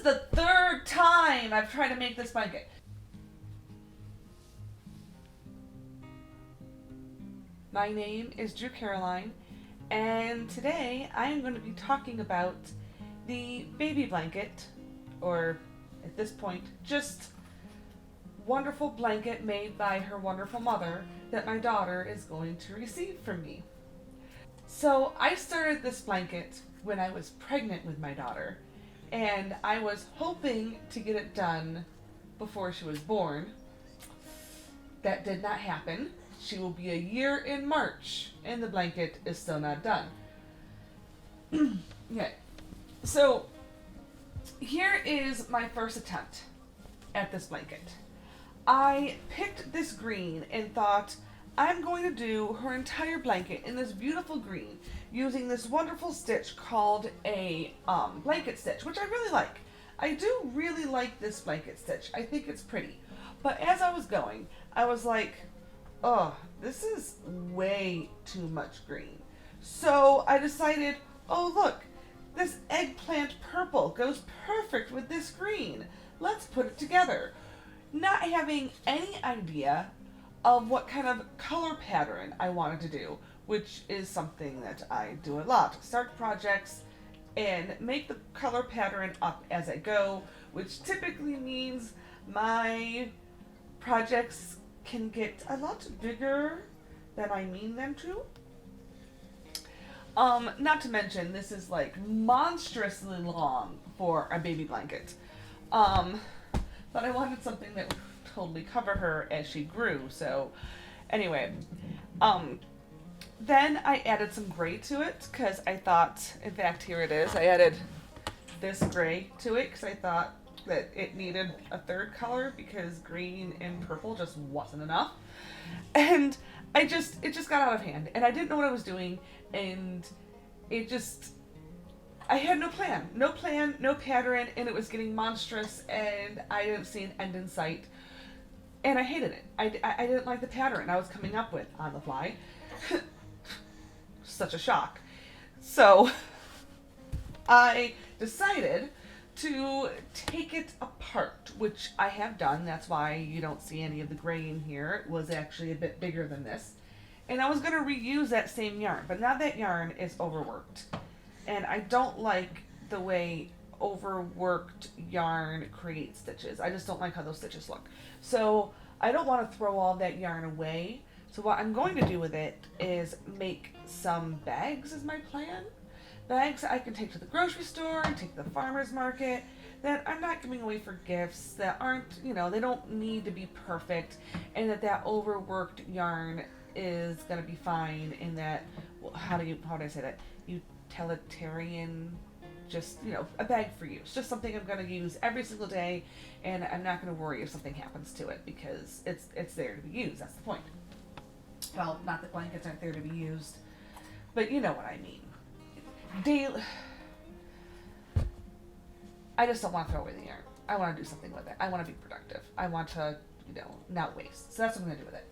is the third time I've tried to make this blanket. My name is Drew Caroline, and today I am going to be talking about the baby blanket, or at this point, just wonderful blanket made by her wonderful mother that my daughter is going to receive from me. So I started this blanket when I was pregnant with my daughter, and I was hoping to get it done before she was born. That did not happen. She will be a year in March, and the blanket is still not done. Okay, so here is my first attempt at this blanket. I picked this green and thought I'm going to do her entire blanket in this beautiful green using this wonderful stitch called a blanket stitch, which I really like. I do really like this blanket stitch. I think it's pretty. But as I was going, I was like, oh, this is way too much green. So I decided, oh look, this eggplant purple goes perfect with this green. Let's put it together. Not having any idea of what kind of color pattern I wanted to do, which is something that I do a lot. Start projects and make the color pattern up as I go, which typically means my projects can get a lot bigger than I mean them to. Not to mention, this is like monstrously long for a baby blanket. But I wanted something that would totally cover her as she grew. So anyway, then I added some gray to it because I thought, in fact, here it is. I added this gray to it because I thought that it needed a third color because green and purple just wasn't enough. And it just got out of hand, and I didn't know what I was doing, and I had no plan, no pattern, and it was getting monstrous, and I didn't see an end in sight, and I hated it. I didn't like the pattern I was coming up with on the fly. Such a shock. So I decided to take it apart, which I have done. That's why you don't see any of the gray in here. It was actually a bit bigger than this. And I was going to reuse that same yarn, but now that yarn is overworked. And I don't like the way overworked yarn creates stitches. I just don't like how those stitches look. So I don't want to throw all that yarn away. So what I'm going to do with it is make some bags is my plan. Bags that I can take to the grocery store and take to the farmer's market that I'm not giving away for gifts, that aren't, they don't need to be perfect, and that overworked yarn is going to be fine, in that, how do I say that? Utilitarian, just, a bag for use. Just something I'm going to use every single day, and I'm not going to worry if something happens to it because it's there to be used. That's the point. Well, not that blankets aren't there to be used, but you know what I mean. Daily. I just don't want to throw away the yarn. I want to do something with it. I want to be productive. I want to, not waste. So that's what I'm going to do with it.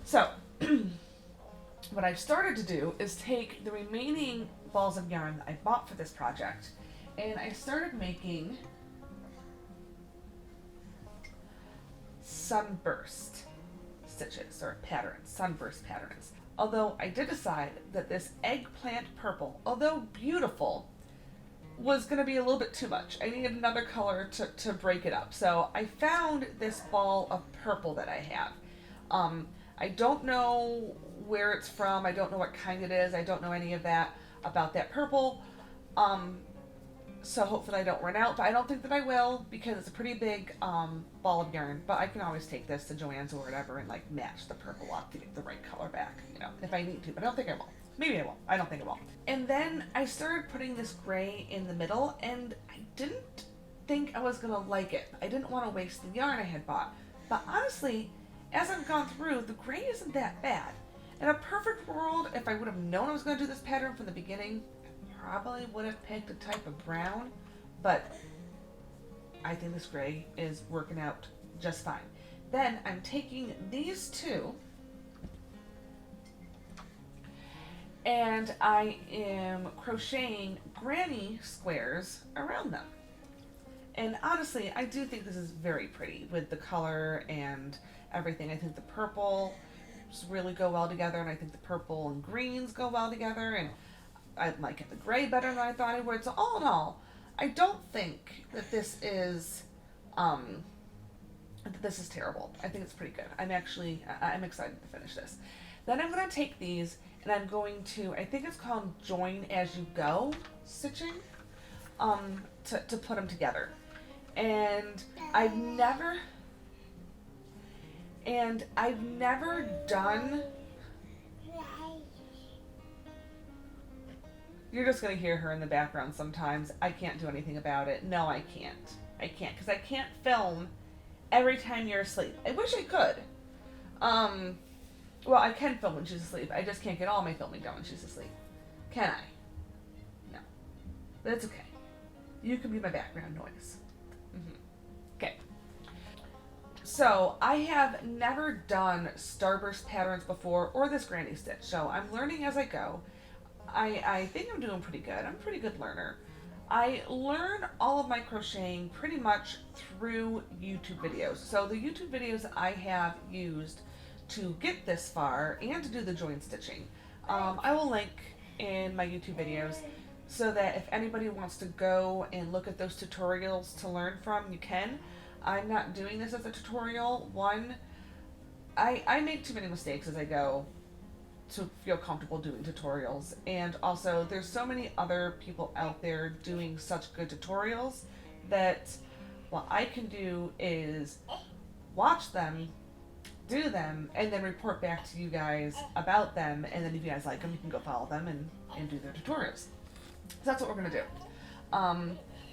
So, what I've started to do is take the remaining balls of yarn that I bought for this project, and I started making sunburst stitches, or patterns, sunburst patterns. Although I did decide that this eggplant purple, although beautiful, was going to be a little bit too much. I needed another color to break it up. So I found this ball of purple that I have. I don't know where it's from. I don't know what kind it is. I don't know any of that about that purple. So hopefully I don't run out, but I don't think that I will because it's a pretty big ball of yarn. But I can always take this to Joann's or whatever and like match the purple up to get the right color back, if I need to. But I don't think I will. Maybe I will. I don't think I will. And then I started putting this gray in the middle, and I didn't think I was gonna like it. I didn't want to waste the yarn I had bought. But honestly, as I've gone through, the gray isn't that bad. In a perfect world, if I would have known I was going to do this pattern from the beginning, I probably would have picked a type of brown, but I think this gray is working out just fine. Then I'm taking these two and I am crocheting granny squares around them. And honestly, I do think this is very pretty with the color and everything. I think the purple really go well together, and I think the purple and greens go well together, and I like it the gray better than I thought I would. So all in all, I don't think that um, this is terrible. I think it's pretty good. I'm excited to finish this. Then I'm going to take these and I'm going to, I think it's called join as you go stitching, to put them together. And I've never done, you're just going to hear her in the background sometimes. I can't do anything about it. No, I can't. Because I can't film every time you're asleep. I wish I could. Well, I can film when she's asleep. I just can't get all my filming done when she's asleep. Can I? No. But it's okay. You can be my background noise. Okay. So, I have never done starburst patterns before or this granny stitch. So, I'm learning as I go. I think I'm doing pretty good. I'm a pretty good learner. I learn all of my crocheting pretty much through YouTube videos. So the YouTube videos I have used to get this far and to do the join stitching, I will link in my YouTube videos so that if anybody wants to go and look at those tutorials to learn from, you can. I'm not doing this as a tutorial. One, I make too many mistakes as I go to feel comfortable doing tutorials, and also there's so many other people out there doing such good tutorials that what I can do is watch them, do them, and then report back to you guys about them, and then if you guys like them, you can go follow them and do their tutorials. So that's what we're gonna do.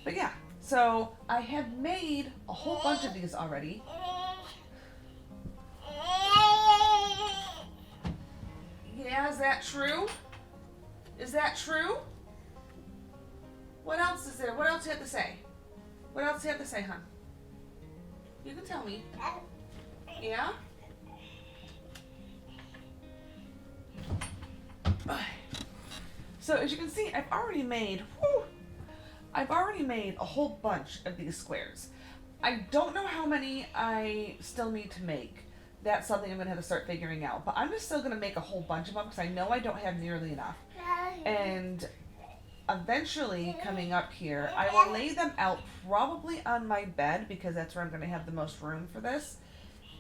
But yeah, so I have made a whole bunch of these already. Yeah, is that true? Is that true? What else is there? What else do you have to say? What else do you have to say, hon? You can tell me. Yeah? So as you can see, I've already made a whole bunch of these squares. I don't know how many I still need to make. That's something I'm going to have to start figuring out. But I'm just still going to make a whole bunch of them because I know I don't have nearly enough. And eventually, coming up here, I will lay them out probably on my bed because that's where I'm going to have the most room for this.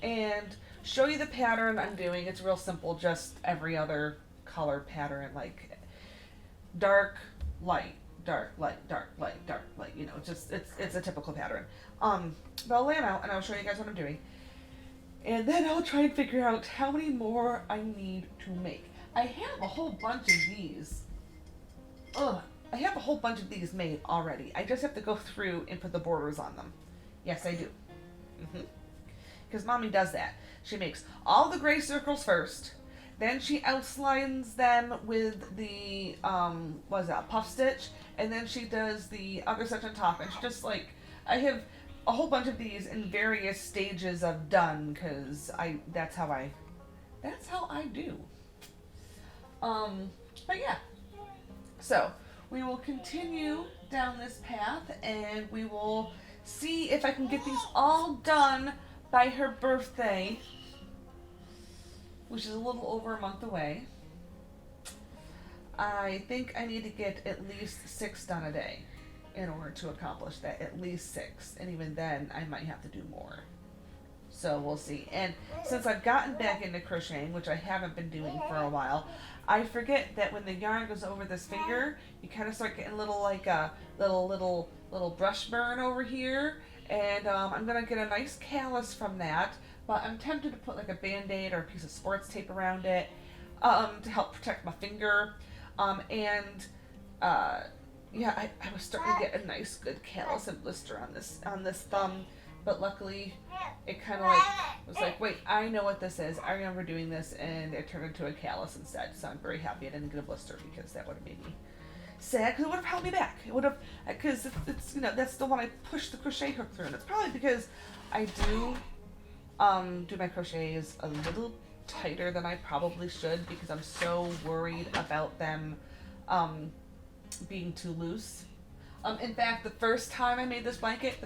And show you the pattern I'm doing. It's real simple, just every other color pattern, like dark, light, dark, light, dark, light, dark, light. You know, just it's a typical pattern. But I'll lay them out and I'll show you guys what I'm doing. And then I'll try and figure out how many more I need to make. I have a whole bunch of these. I have a whole bunch of these made already. I just have to go through and put the borders on them. Yes, I do. Because Mommy does that. She makes all the gray circles first. Then she outlines them with the, puff stitch. And then she does the other stitch on top. And she just like, I have a whole bunch of these in various stages of done because that's how I do. But yeah, so we will continue down this path and we will see if I can get these all done by her birthday, which is a little over a month away. I think I need to get at least 6 done a day in order to accomplish that, at least 6, and even then I might have to do more. So we'll see. And since I've gotten back into crocheting, which I haven't been doing for a while, I forget that when the yarn goes over this finger, you kind of start getting a little like a little brush burn over here, and I'm gonna get a nice callus from that. But I'm tempted to put like a band-aid or a piece of sports tape around it to help protect my finger, yeah, I was starting to get a nice good callus and blister on this thumb, but luckily it kind of was like, wait, I know what this is. I remember doing this, and it turned into a callus instead. So I'm very happy I didn't get a blister because that would have made me sad because it would have held me back. It would have, because it's that's the one I pushed the crochet hook through, and it's probably because I do my crochets a little tighter than I probably should because I'm so worried about them being too loose. In fact, the first time I made this blanket,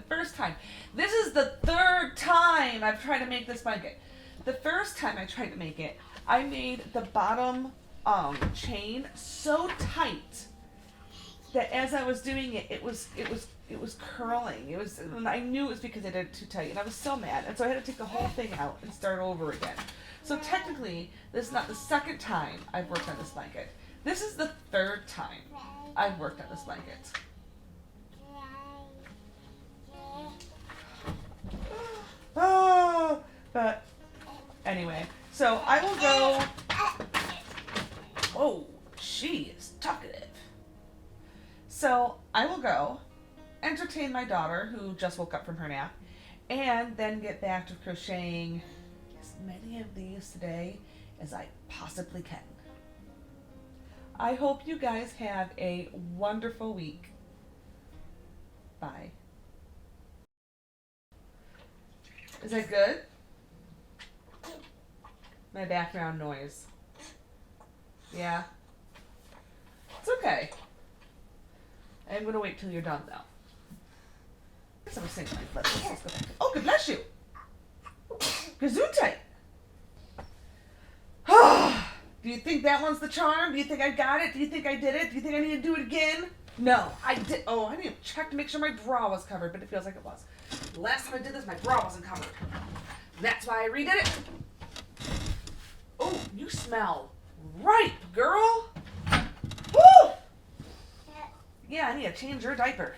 this is the third time I've tried to make this blanket. The first time I tried to make it, I made the bottom chain so tight that as I was doing it, it was curling. And I knew it was because I did it too tight, and I was so mad. And so I had to take the whole thing out and start over again. So technically, this is not the second time I've worked on this blanket. This is the third time I've worked on this blanket. Oh, but anyway, so I will go. Oh, she is talkative. So I will go entertain my daughter who just woke up from her nap, and then get back to crocheting as many of these today as I possibly can. I hope you guys have a wonderful week. Bye. Is that good? My background noise. Yeah. It's okay. I'm going to wait till you're done, though. So we're saying, let's go back. Oh, God bless you. Gesundheit. Do you think that one's the charm? Do you think I got it? Do you think I did it? Do you think I need to do it again? No, I did. Oh, I didn't check to make sure my bra was covered, but it feels like it was. The last time I did this, my bra wasn't covered. That's why I redid it. Oh, you smell ripe, girl. Woo! Yeah, I need to change your diaper.